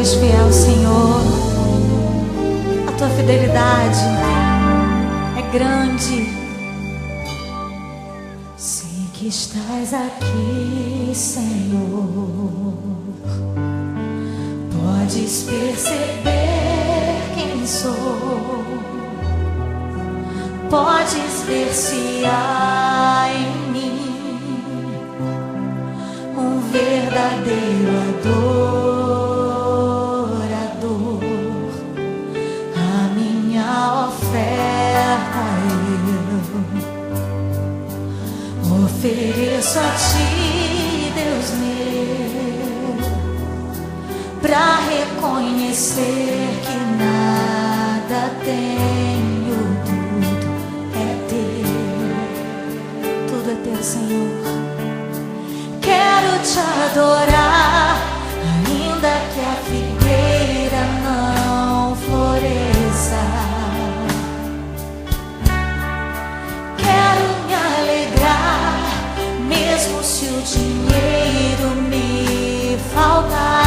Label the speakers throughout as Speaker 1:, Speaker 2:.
Speaker 1: és fiel, Senhor. A tua fidelidade é grande. Sei que estás aqui, Senhor. Podes perceber quem sou. Podes ver se há em mim um verdadeiro adorador. A minha oferta eu ofereço a ti, Deus meu, pra reconhecer que nada tenho, tudo é teu, Senhor. Quero te adorar, ainda que a figueira não floresça. Quero me alegrar, mesmo se o dinheiro me faltar.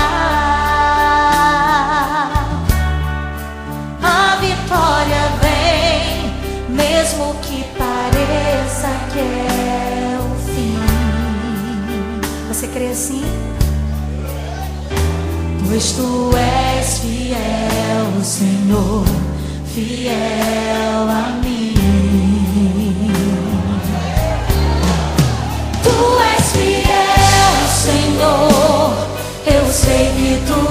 Speaker 1: A vitória vem, mesmo que pareça que é o fim. Você crê assim? Pois tu és fiel, Senhor, fiel a mim. Tu és fiel, Senhor, eu sei que tu